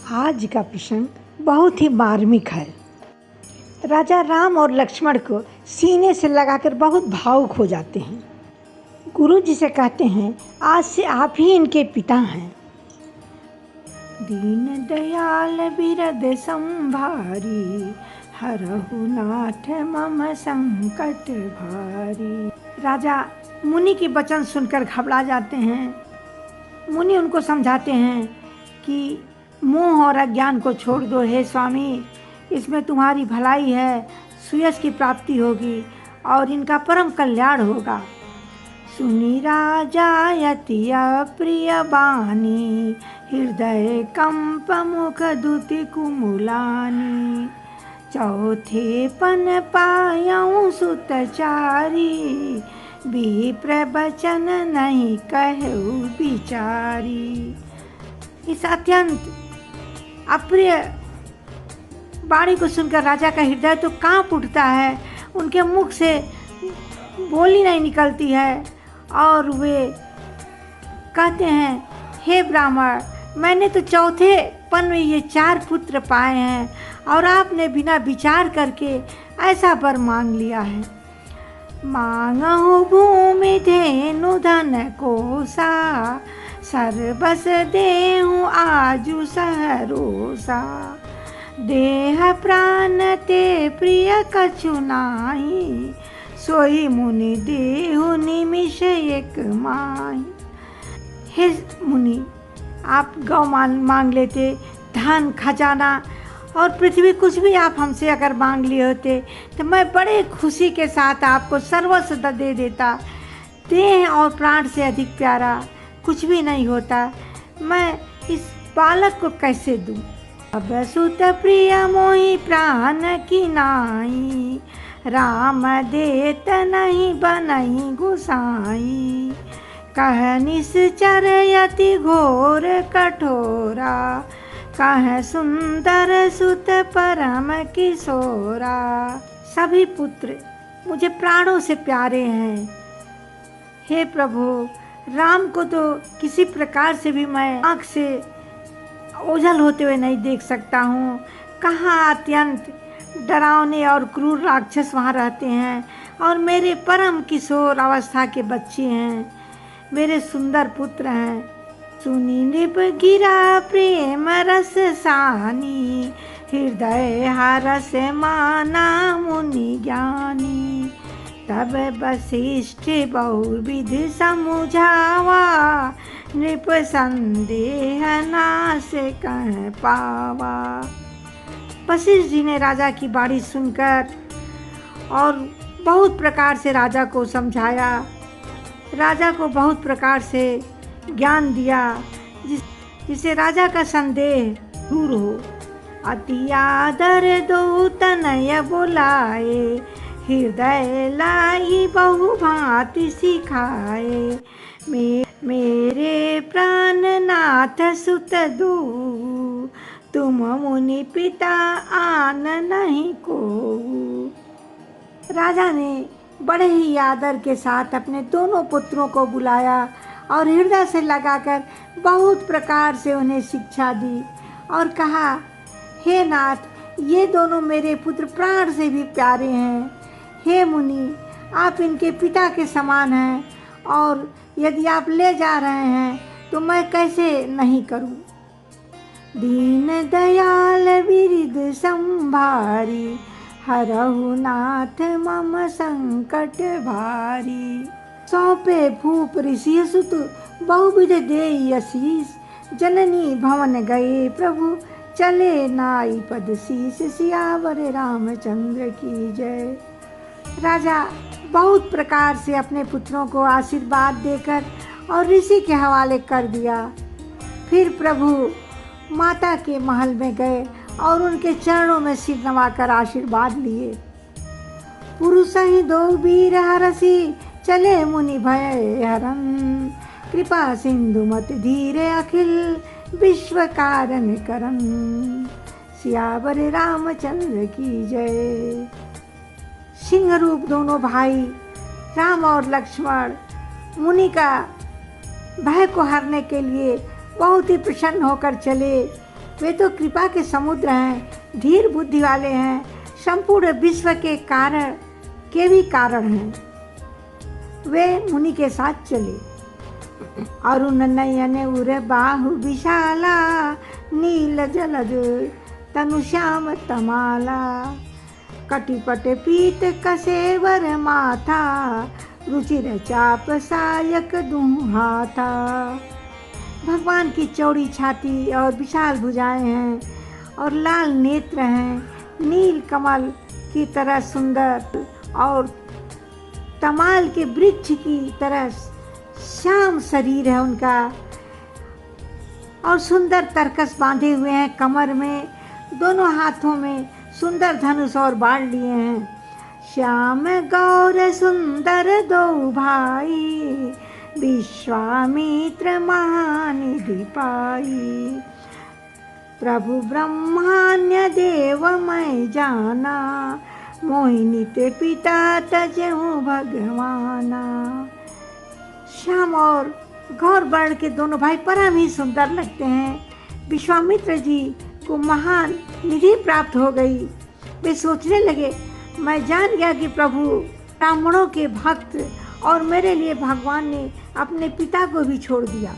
आज का प्रसंग बहुत ही मार्मिक है। राजा राम और लक्ष्मण को सीने से लगाकर बहुत भावुक हो जाते हैं। गुरु जी से कहते हैं, आज से आप ही इनके पिता हैं। दीन दयाल बिरद संभारी, हरहु नाथ मम संकट भारी। राजा मुनि के वचन सुनकर घबरा जाते हैं। मुनि उनको समझाते हैं कि मोह और अज्ञान को छोड़ दो हे स्वामी, इसमें तुम्हारी भलाई है, सुयश की प्राप्ति होगी और इनका परम कल्याण होगा। सुनी राजा यति प्रिय बानी, हृदय कंप मुख दुति कुमुलानी। चौथे पन पायऊँ सुतचारी, विप्र बचन नहीं कहु बिचारी। इस अत्यंत अप्रिय वाणी को सुनकर राजा का हृदय तो कांप उठता है, उनके मुख से बोली नहीं निकलती है और वे कहते हैं, हे ब्राह्मण, मैंने तो चौथे पन में ये 4 पुत्र पाए हैं और आपने बिना विचार करके ऐसा वर मांग लिया है। मांगहु भूमि धेनु धन कोसा, सर्वस देहु आजु सहरोसा। देह प्राण ते प्रिय कछु नाही, सोई मुनि देहु निमिष एक माही। हे मुनि, आप गौ मांग लेते, धन खजाना और पृथ्वी, कुछ भी आप हमसे अगर मांग लिए होते तो मैं बड़े खुशी के साथ आपको सर्वस्व दे देता। देह और प्राण से अधिक प्यारा कुछ भी नहीं होता, मैं इस बालक को कैसे दूं। अब सुत प्रिय मोहि प्राण की नाई, राम देत नहीं बनई गुसाई। कह निश्चर यति घोर कठोरा, कह सुंदर सुत परम किशोरा। सभी पुत्र मुझे प्राणों से प्यारे हैं। हे प्रभु, राम को तो किसी प्रकार से भी मैं आँख से ओझल होते हुए नहीं देख सकता हूँ। कहाँ अत्यंत डरावने और क्रूर राक्षस वहाँ रहते हैं और मेरे परम किशोर अवस्था के बच्चे हैं, मेरे सुंदर पुत्र हैं। सुनी नृप गिरा प्रेम रस सानी, हृदय हरस माना मुनि ज्ञानी। तब वशिष्ठ बहुविध समुझावा, नृप संदेह नाश कह पावा। वशिष्ठ जी ने राजा की बाणी सुनकर और बहुत प्रकार से राजा को समझाया, राजा को बहुत प्रकार से ज्ञान दिया, जिससे राजा का संदेह दूर हो। अति आदर दो तनय बुलाए, हृदय लाई बहु भांति सिखाए। मेरे प्राण नाथ सुत दो, तुम मुनि पिता आन नहीं को। राजा ने बड़े ही आदर के साथ अपने दोनों पुत्रों को बुलाया और हृदय से लगाकर बहुत प्रकार से उन्हें शिक्षा दी और कहा, हे नाथ, ये दोनों मेरे पुत्र प्राण से भी प्यारे हैं। हे मुनि, आप इनके पिता के समान हैं और यदि आप ले जा रहे हैं तो मैं कैसे नहीं करूं। दीन दयाल बिरद संभारी, हरहु नाथ मम संकट भारी। सौंपे भूप ऋषि सुत, बहुविध देई आशीष। जननी भवन गए प्रभु, चले नाई पद शीस। सियावर रामचंद्र की जय। राजा बहुत प्रकार से अपने पुत्रों को आशीर्वाद देकर और ऋषि के हवाले कर दिया। फिर प्रभु माता के महल में गए और उनके चरणों में सिर नवाकर आशीर्वाद लिए। पुरुष ही दो वीर हरसी, चले मुनि भय हरन। कृपा सिंधु मत धीरे, अखिल विश्व कारण करन। सियावर रामचंद्र की जय। सिंह रूप दोनों भाई राम और लक्ष्मण मुनि का भय को हरने के लिए बहुत ही प्रसन्न होकर चले वे तो कृपा के समुद्र हैं, धीर बुद्धि वाले हैं, संपूर्ण विश्व के कारण के भी कारण हैं। वे मुनि के साथ चले। अरुण नयन उर बाहु विशाला, नील जलज तनु श्याम तमाला, कटिपट पीत कसेवर माथा, रुचिर चाप सायक दुहाथा। भगवान की चौड़ी छाती और विशाल भुजाएं हैं और लाल नेत्र हैं, नील कमल की तरह सुंदर और तमाल के वृक्ष की तरह श्याम शरीर है उनका, और सुंदर तरकस बांधे हुए हैं कमर में, दोनों हाथों में सुंदर धनुष और बाण लिए हैं। श्याम गौर सुंदर दो भाई, विश्वामित्र महानिधि पाई। प्रभु ब्रह्मान्य देव मैं जाना, मोहिनी ते पिता तजहु भगवाना। श्याम और गौर वर्ण के दोनों भाई परम ही सुंदर लगते हैं। विश्वामित्र जी को महान निधि प्राप्त हो गई। वे सोचने लगे, मैं जान गया कि प्रभु ब्राह्मणों के भक्त और मेरे लिए भगवान ने अपने पिता को भी छोड़ दिया।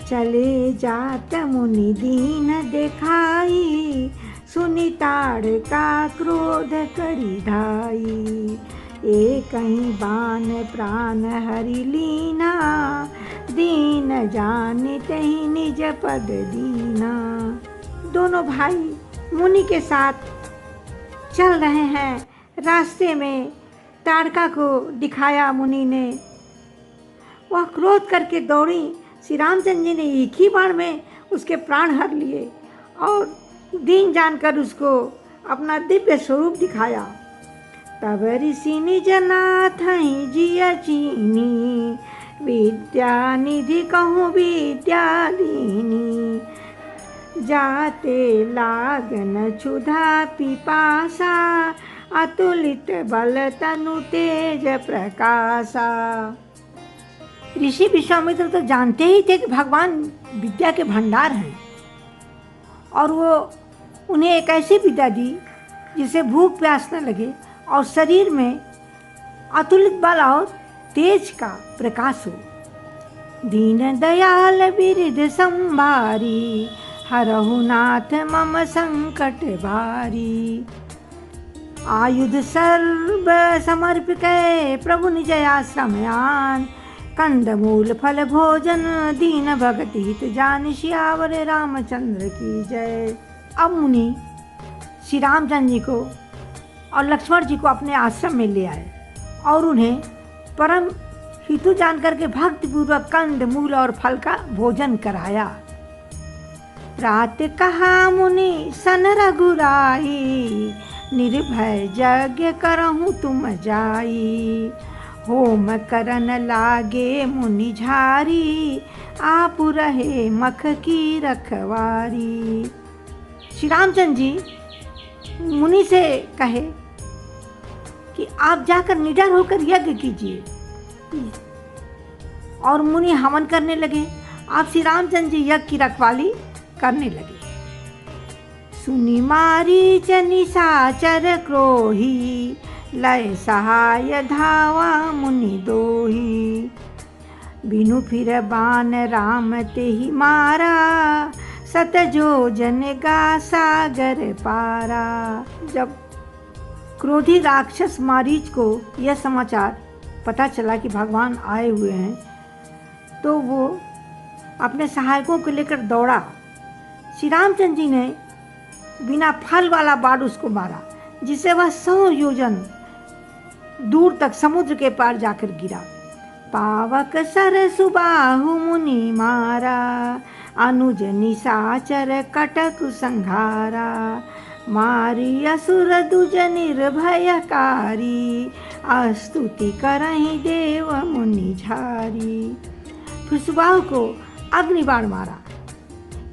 चले जात मुनि दीन देखाई, सुनी ताड़ का क्रोध करी धाई। एक ही बान प्राण हरि लीना, दीन जानते ही निज पद दीना। दोनों भाई मुनि के साथ चल रहे हैं। रास्ते में ताड़का को दिखाया मुनि ने, वह क्रोध करके दौड़ी। श्री रामचंद्र जी ने एक ही बाण में उसके प्राण हर लिए और दीन जानकर उसको अपना दिव्य स्वरूप दिखाया। तब ऋषि निज नाथ ही जिया चीनी, विद्या निधि कहूँ विद्या दीनी। जाते लागन क्षुधा पिपासा, अतुलित बल तनु तेज प्रकाशा। ऋषि विश्वामित्र तो जानते ही थे कि भगवान विद्या के भंडार हैं, और वो उन्हें एक ऐसी विद्या दी जिसे भूख प्यास न लगे और शरीर में अतुलित बल और तेज का प्रकाश हो। दीन दयाल बिरद संभारी, हरहु नाथ मम संकट भारी। आयुध सर्व समर्पिकै प्रभु निज आश्रम आन, कंद मूल फल भोजन दीन भगत हित जान। सियावर रामचंद्र की जय। अब मुनि श्री रामचंद्र जी को और लक्ष्मण जी को अपने आश्रम में ले आए और उन्हें परम हितु जानकर के भक्तिपूर्वक कंद मूल और फल का भोजन कराया। रात कहा मुनि सन रघुराई, निर्भय यज्ञ करहूँ तुम जाई। होम करन लागे मुनि झारी, आप रहे मख की रखवारी। श्री रामचंद्र जी मुनि से कहे कि आप जाकर निडर होकर यज्ञ कीजिए, और मुनि हवन करने लगे। आप श्री रामचंद्र जी यज्ञ की रखवाली करने लगे। सुनी मारीच निशाचर क्रोही, लय सहाय धावा मुनि दोही। बिनु फिर बान राम तेहि मारा, सत जोजन गा सागर पारा। जब क्रोधी राक्षस मारीच को यह समाचार पता चला कि भगवान आए हुए हैं, तो वो अपने सहायकों को लेकर दौड़ा। श्री रामचंद्र जी ने बिना फल वाला बाण उसको मारा, जिससे वह 100 योजन दूर तक समुद्र के पार जाकर गिरा। पावक सर सुबाहु मुनि मारा, अनुज निशाचर कटक संघारा। मारी असुर दुज निर्भयकारी, स्तुति करहि देव मुनि झारी। फिर सुबाहु को अग्निबाण मारा।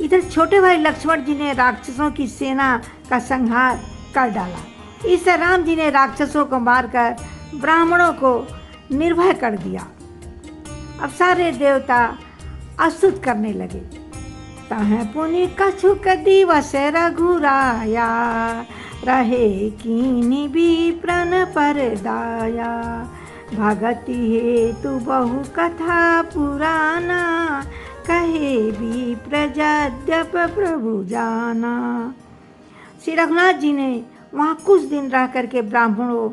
इधर छोटे भाई लक्ष्मण जी ने राक्षसों की सेना का संहार कर डाला। इस राम जी ने राक्षसों को मारकर ब्राह्मणों को निर्भय कर दिया। अब सारे देवता स्तुति करने लगे। तह पुनि कछुक दिवस रघुराया, रहे कीनि विप्रन पर दाया। भगति हेतु बहु कथा पुराना, कहे विप्र यद्यप प्रभु जाना। श्री रघुनाथ जी ने वहाँ कुछ दिन रह करके ब्राह्मणों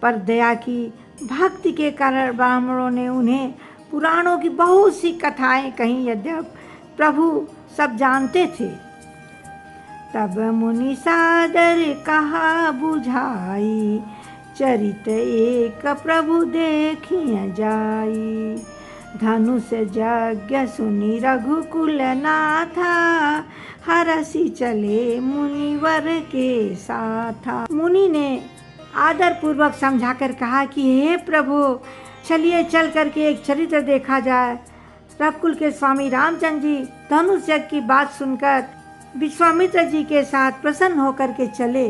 पर दया की। भक्ति के कारण ब्राह्मणों ने उन्हें पुराणों की बहुत सी कथाएं कहीं, यद्यप प्रभु सब जानते थे। तब मुनि सादर कहा बुझाई, चरित एक प्रभु देखिए जाई। धनुष यज्ञ सुनि रघुकुल नाथा, हरसि चले मुनिवर के साथा। मुनि ने आदर पूर्वक समझाकर कहा कि हे प्रभु, चलिए चल करके एक चरित्र देखा जाए। रघुकुल के स्वामी रामचंद्र जी धनुष यज्ञ की बात सुनकर विश्वामित्र जी के साथ प्रसन्न होकर के चले।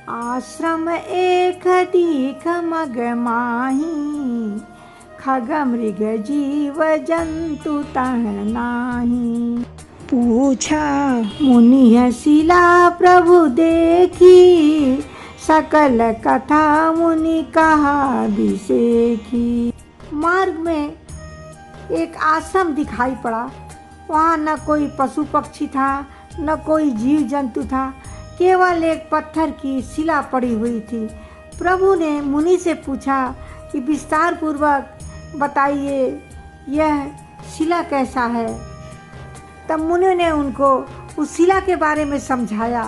आश्रम एक दीख मग माही, खग मृग जीव जंतु तह नाही। पूछा मुनि शिला प्रभु देखी, सकल कथा मुनि कहा बिसेखी। मार्ग में एक आश्रम दिखाई पड़ा। वहाँ न कोई पशु पक्षी था, न कोई जीव जंतु था, केवल एक पत्थर की शिला पड़ी हुई थी। प्रभु ने मुनि से पूछा कि विस्तार पूर्वक बताइए यह शिला कैसा है। तब मुनि ने उनको उस शिला के बारे में समझाया।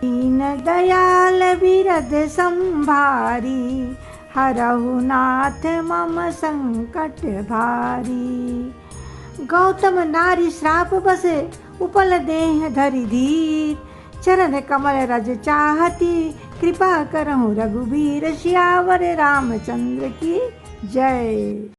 दीन दयाल विरध संभारी, हरहु नाथ मम संकट भारी। गौतम नारी श्राप बसे, उपल देह धरि धीर। चरण कमल रज चाहती, कृपा करहु रघुबीर। सियावर रामचंद्र की जय।